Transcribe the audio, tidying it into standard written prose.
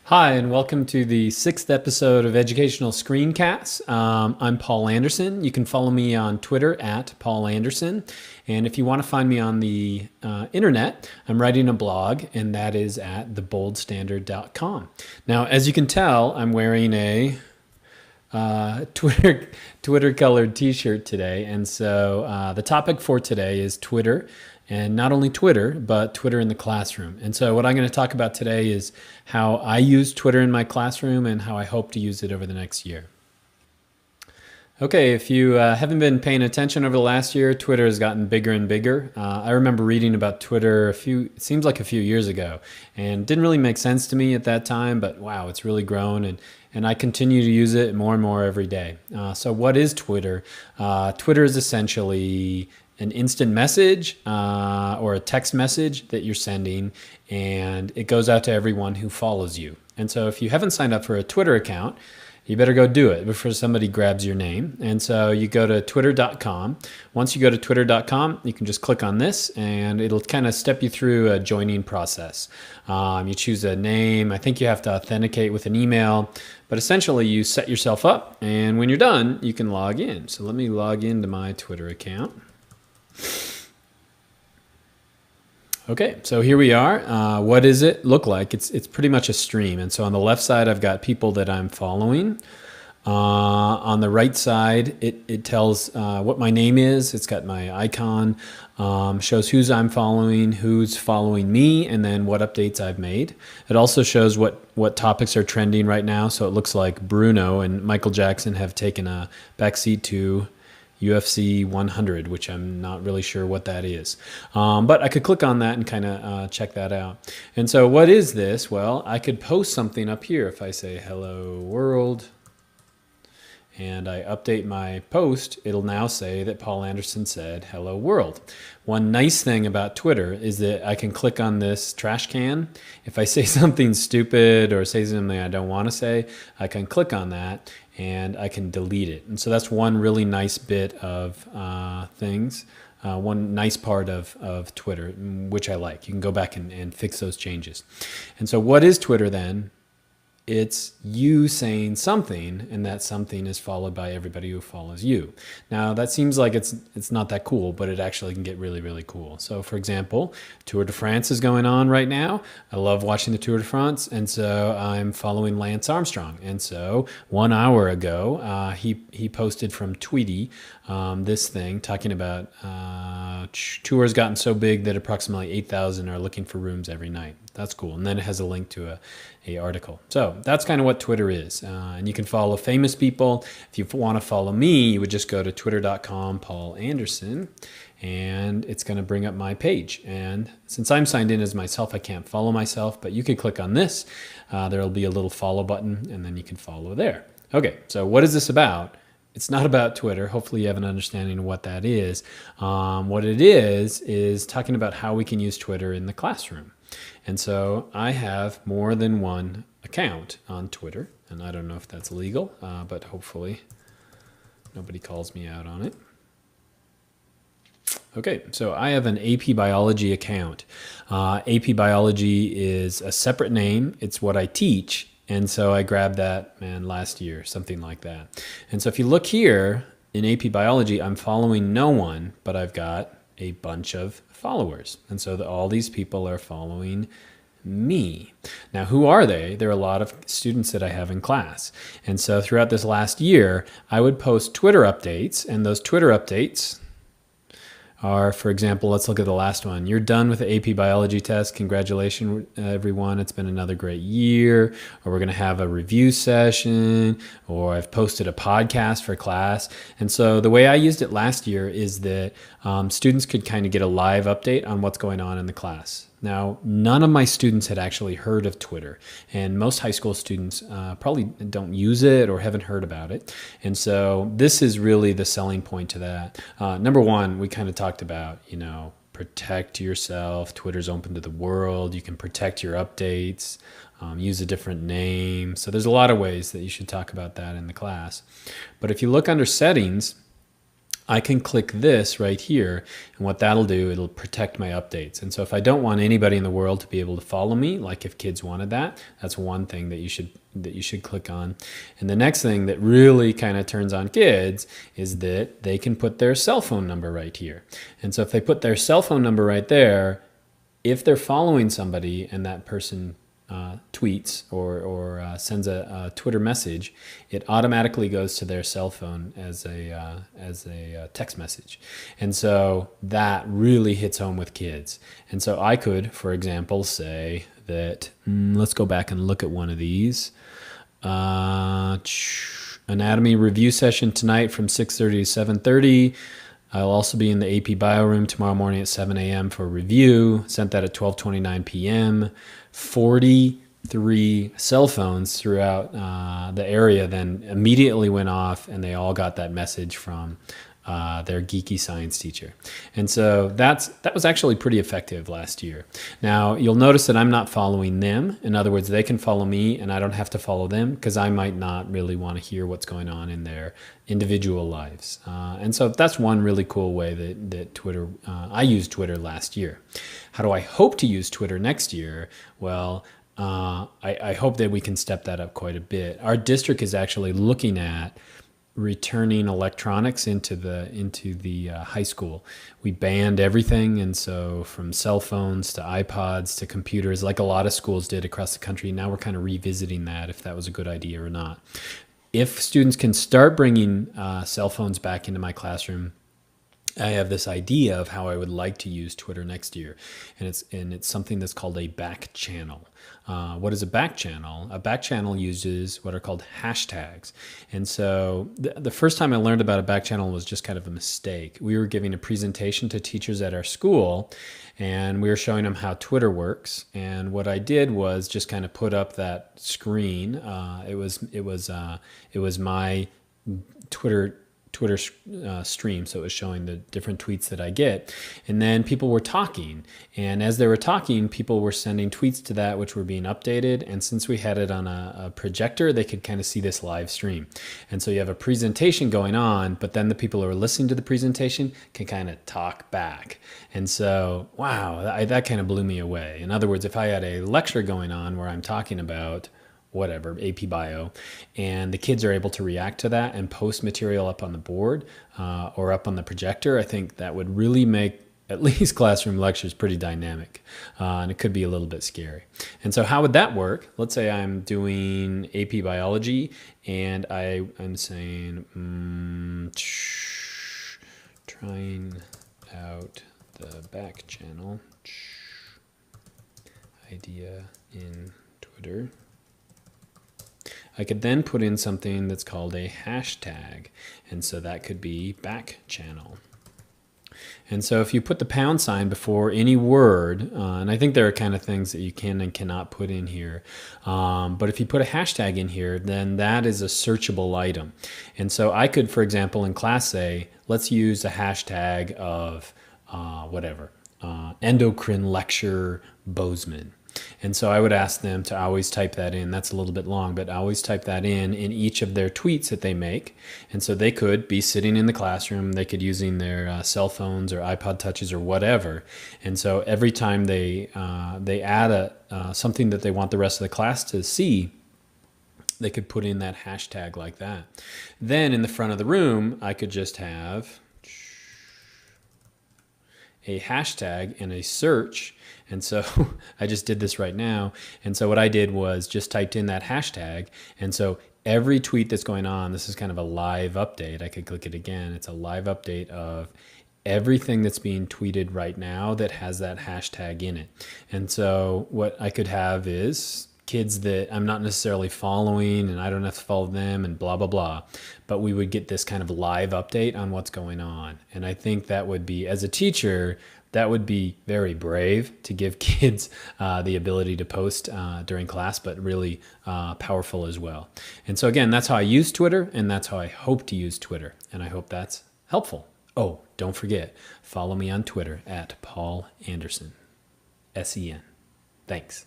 Hi, and welcome to the 6th episode of Educational Screencasts. I'm Paul Anderson. You can follow me on Twitter at Paul Anderson. And if you want to find me on the internet, I'm writing a blog, and that is at theboldstandard.com. Now, as you can tell, I'm wearing a Twitter colored t-shirt today. And so the topic for today is Twitter, and not only Twitter, but Twitter in the classroom. And so what I'm going to talk about today is how I use Twitter in my classroom and how I hope to use it over the next year. Okay, if you haven't been paying attention over the last year, Twitter has gotten bigger and bigger. I remember reading about Twitter it seems like a few years ago, and didn't really make sense to me at that time, but wow, it's really grown, and I continue to use it more and more every day. So what is Twitter? Twitter is essentially an instant message or a text message that you're sending, and it goes out to everyone who follows you. And so if you haven't signed up for a Twitter account, you better go do it before somebody grabs your name. And so you go to twitter.com. Once you go to twitter.com, you can just click on this and it'll kind of step you through a joining process. You choose a name. I think you have to authenticate with an email, but essentially you set yourself up, and when you're done, you can log in. So let me log into my Twitter account. Okay, so here we are. What does it look like? It's pretty much a stream. And so on the left side, I've got people that I'm following. On the right side, it tells what my name is. It's got my icon, shows who's I'm following, who's following me, and then what updates I've made. It also shows what topics are trending right now. So it looks like Bruno and Michael Jackson have taken a backseat to UFC 100, which I'm not really sure what that is. But I could click on that and kind of check that out. And so what is this? Well, I could post something up here. If I say hello world and I update my post, it'll now say that Paul Anderson said hello world. One nice thing about Twitter is that I can click on this trash can. If I say something stupid or say something I don't want to say, I can click on that and I can delete it. And so that's one really nice bit of things, one nice part of Twitter, which I like. You can go back and fix those changes. And so what is Twitter then? It's you saying something, and that something is followed by everybody who follows you. Now, that seems like it's not that cool, but it actually can get really, really cool. So, for example, Tour de France is going on right now. I love watching the Tour de France, and so I'm following Lance Armstrong. And so 1 hour ago, he posted from Tweety this thing talking about tour has gotten so big that approximately 8,000 are looking for rooms every night. That's cool. And then it has a link to a article. So that's kind of what Twitter is. And you can follow famous people. If you want to follow me, you would just go to twitter.com, Paul Anderson, and it's going to bring up my page. And since I'm signed in as myself, I can't follow myself, but you can click on this. There'll be a little follow button, and then you can follow there. Okay, so what is this about? It's not about Twitter. Hopefully you have an understanding of what that is. What it is talking about how we can use Twitter in the classroom. And so I have more than one account on Twitter, and I don't know if that's legal, but hopefully nobody calls me out on it. Okay, so I have an AP Biology account. AP Biology is a separate name. It's what I teach. And so I grabbed that, last year, something like that. And so if you look here in AP Biology, I'm following no one, but I've got a bunch of followers. And so all these people are following me. Now, who are they? There are a lot of students that I have in class. And so throughout this last year, I would post Twitter updates, and those Twitter updates are, for example, let's look at the last one. You're done with the AP Biology test. Congratulations, everyone. It's been another great year. Or we're going to have a review session, or I've posted a podcast for class. And so the way I used it last year is that students could kind of get a live update on what's going on in the class. Now, none of my students had actually heard of Twitter, and most high school students probably don't use it or haven't heard about it. And so this is really the selling point to that. Number one, we kind of talked about, protect yourself. Twitter's open to the world. You can protect your updates, use a different name. So there's a lot of ways that you should talk about that in the class. But if you look under settings, I can click this right here, and what that'll do, it'll protect my updates. And so if I don't want anybody in the world to be able to follow me, like if kids wanted that, that's one thing that you should click on. And the next thing that really kind of turns on kids is that they can put their cell phone number right here. And so if they put their cell phone number right there, if they're following somebody and that person tweets or sends a Twitter message, it automatically goes to their cell phone as a text message. And so that really hits home with kids. And so I could, for example, say that, let's go back and look at one of these. Anatomy review session tonight from 6:30 to 7:30. I'll also be in the AP Bio room tomorrow morning at 7 a.m. for review. Sent that at 12:29 p.m. 43 cell phones throughout the area then immediately went off, and they all got that message from their geeky science teacher. And so that was actually pretty effective last year. Now, you'll notice that I'm not following them. In other words, they can follow me and I don't have to follow them because I might not really want to hear what's going on in their individual lives. And so that's one really cool way that Twitter, I used Twitter last year. How do I hope to use Twitter next year? Well, I hope that we can step that up quite a bit. Our district is actually looking at returning electronics into the high school. We banned everything, and so from cell phones to iPods to computers, like a lot of schools did across the country. Now we're kind of revisiting that, if that was a good idea or not. If students can start bringing cell phones back into my classroom, I have this idea of how I would like to use Twitter next year, and it's something that's called a back channel. What is a back channel? A back channel uses what are called hashtags. And so the first time I learned about a back channel was just kind of a mistake. We were giving a presentation to teachers at our school, and we were showing them how Twitter works. And what I did was just kind of put up that screen. It was my Twitter stream, so it was showing the different tweets that I get, and then people were talking, and as they were talking, people were sending tweets to that which were being updated, and since we had it on a projector, they could kind of see this live stream. And so you have a presentation going on, but then the people who are listening to the presentation can kind of talk back. And so, wow, that kind of blew me away. In other words, if I had a lecture going on where I'm talking about whatever, AP Bio, and the kids are able to react to that and post material up on the board or up on the projector, I think that would really make at least classroom lectures pretty dynamic, and it could be a little bit scary. And so how would that work? Let's say I'm doing AP Biology, and I'm saying, trying out the back channel idea in Twitter. I could then put in something that's called a hashtag, and so that could be back channel. And so if you put the pound sign before any word, and I think there are kind of things that you can and cannot put in here, but if you put a hashtag in here, then that is a searchable item. And so I could, for example, in class say, let's use a hashtag of endocrine lecture Bozeman. And so I would ask them to always type that in. That's a little bit long, but always type that in each of their tweets that they make. And so they could be sitting in the classroom. They could using their cell phones or iPod touches or whatever. And so every time they add something that they want the rest of the class to see, they could put in that hashtag like that. Then in the front of the room, I could just have a hashtag and a search. And so I just did this right now. And so what I did was just typed in that hashtag. And so every tweet that's going on, this is kind of a live update. I could click it again. It's a live update of everything that's being tweeted right now that has that hashtag in it. And so what I could have is kids that I'm not necessarily following, and I don't have to follow them and blah, blah, blah. But we would get this kind of live update on what's going on. And I think that would be, as a teacher, that would be very brave to give kids the ability to post during class, but really powerful as well. And so again, that's how I use Twitter, and that's how I hope to use Twitter. And I hope that's helpful. Oh, don't forget, follow me on Twitter at Paul Anderson, SEN. Thanks.